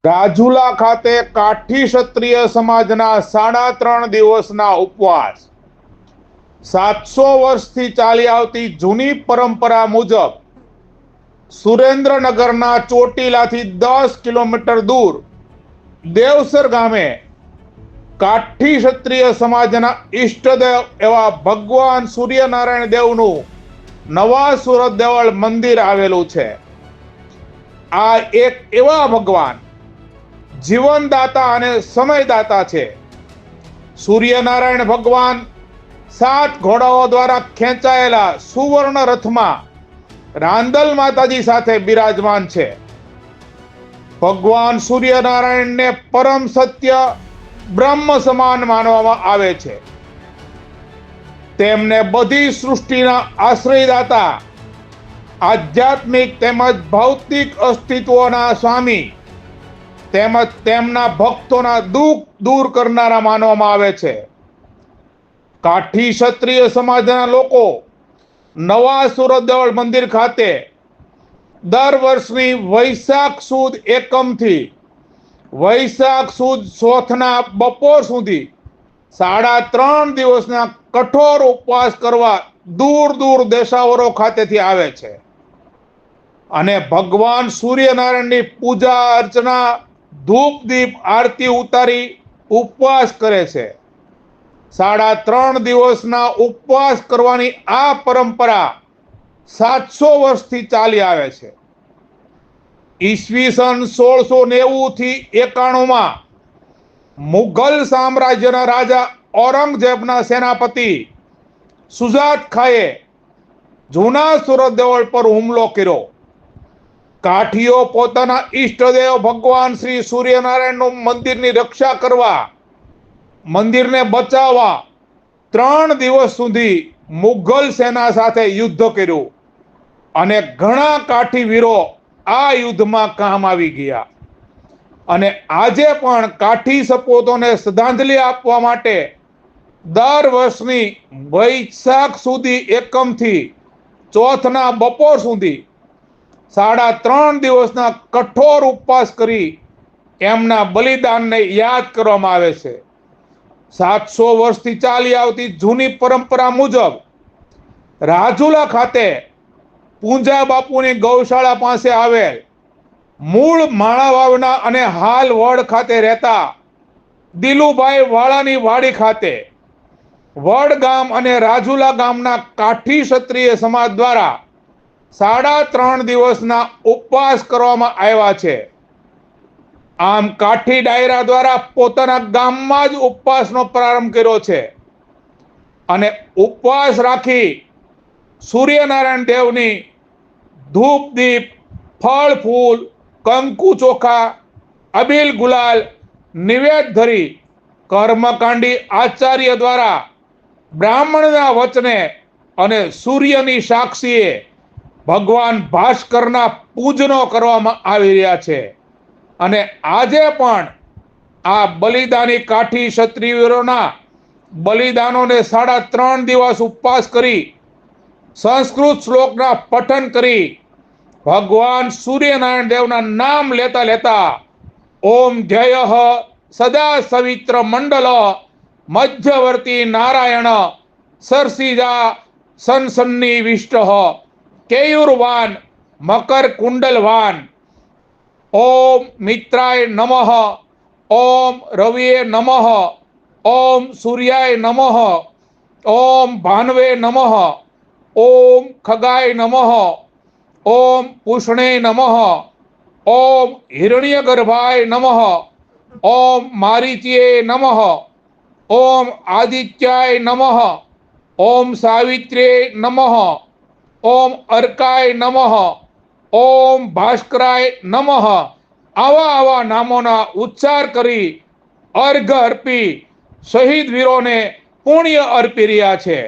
રાજુલા ખાતે કાઠી ક્ષત્રિય સમાજના 3.5 દિવસના ઉપવાસ 700 વર્ષથી ચાલી આવતી જૂની પરંપરા મુજબ સુરેન્દ્રનગરના ચોટીલાથી 10 કિલોમીટર દૂર દેવસર ગામે કાઠી ક્ષત્રિય સમાજના ઈષ્ટદેવ એવા ભગવાન સૂર્યનારાયણ દેવનું નવા સુરત દેવળ મંદિર આવેલું છે। આ એક એવા ભગવાન જીવનદાતા અને સમયદાતા છે। સૂર્યનારાયણ ભગવાન 7 ઘોડાઓ દ્વારા ખેંચાયેલા સુવર્ણ રથમાં રાંદલ માતાજી સાથે બિરાજમાન છે। ભગવાન સૂર્યનારાયણને પરમ સત્ય બ્રહ્મ સમાન માનવામાં આવે છે। તેમને બધી સૃષ્ટિના આશ્રયદાતા, આધ્યાત્મિક તેમજ ભૌતિક અસ્તિત્વના સ્વામી તેમજ તેમના ભક્તોના દુઃખ દૂર કરનારા માનવામાં આવે છે। કાઠી ક્ષત્રિય સમાજના લોકો નવા સુરત દેવળ મંદિર ખાતે દર વર્ષની વૈશાખ સુદ એકમથી વૈશાખ સુદ ચોથના બપોર સુધી 3.5 દિવસના કઠોર ઉપવાસ કરવા દૂર દૂર દેશાવરો ખાતેથી આવે છે અને ભગવાન સૂર્યનારાયણની પૂજા અર્ચના, ધૂપ દીપ આરતી ઉતારી ઉપવાસ કરે છે। 3.5 દિવસના ઉપવાસ કરવાની આ પરંપરા 700 વર્ષથી ચાલી આવે છે। ઈસવીસન 1690 થી 91 મુઘલ સામ્રાજ્યના રાજા ઔરંગઝેબના સેનાપતિ સુજાત ખાએ જૂના સુરત દેવળ પર હુમલો કર્યો। કાઠીઓ પોતાના ઈષ્ટદેવ ભગવાન શ્રી સૂર્યનારાયણનું મંદિરની રક્ષા કરવા, મંદિરને બચાવવા 3 દિવસ સુધી મુઘલ સેના સાથે યુદ્ધ કર્યું અને ઘણા કાઠી વીરો આ યુદ્ધમાં કામ આવી ગયા અને આજે પણ કાઠી સપૂતોને શ્રદ્ધાંજલિ આપવા માટે દર વર્ષની વૈશાખ સુધી એકમથી ચોથના બપોર સુધી 3.5 દિવસના કઠોર ઉપવાસ કરી એમના બલિદાનને યાદ કરવામાં આવે છે। 700 વર્ષથી ચાલી આવતી જૂની પરંપરા મુજબ રાજુલા ખાતે પૂંજા બાપુની ગૌશાળા પાસે આવેલ મૂળ માણાવાવના અને હાલ વડ ખાતે રહેતા દિલુભાઈ વાળાની વાડી ખાતે વડ ગામ અને રાજુલા ગામના કાઠી ક્ષત્રિય સમાજ દ્વારા 3.5 દિવસના ઉપવાસ કરવામાં આવ્યા છે। આમ કાઠી ડાયરા દ્વારા પોતાના ગામમાં જ ઉપવાસનો પ્રારંભ કર્યો છે અને ઉપવાસ રાખી સૂર્યનારાયણ દેવની ધૂપ દીપ, ફળ ફૂલ, કંકુ ચોખા, અબીલ ગુલાલ નિવેદ ધરી કર્મકાંડી આચાર્ય દ્વારા બ્રાહ્મણના વચને અને સૂર્યની સાક્ષીએ ભગવાન ભાસ્કરના પૂજનો કરવામાં આવી રહ્યા છે અને આજે પણ આ બલિદાની કાઠી ક્ષત્રિયોના બલિદાનોને 3.5 દિવસ ઉપવાસ કરી સંસ્કૃત શ્લોકના પઠન કરી ભગવાન સૂર્યનારાયણ દેવના નામ લેતા લેતા ઓમ ધ્યેયઃ સદા સવિત્ર મંડલ મધ્યવર્તી નારાયણ સરસીજા સનસન્નિવિષ્ટ કેયુરવાન મકર કુંડલવાન ઓમ મિત્રાય નમઃ, ઓમ રવિએ નમઃ, ઓમ સૂર્યાય નમઃ, ઓમ ભાનવે નમઃ, ઓમ ખગાય નમઃ, ઓમ પુષ્ણે નમઃ, ઓમ હિરણ્યગર્ભાય નમઃ, ઓમ મારીચ્યે નમઃ, ઓમ આદિત્યાય નમઃ, ઓમ સાવિત્ર્યે નમઃ, ઓમ અર્કાય નમઃ, ઓમ ભાસ્કરાય નમઃ આવા નામોના ઉચ્ચાર કરી અર્ઘ અર્પી શહીદ વીરોને પુણ્ય અર્પી રહ્યા છે।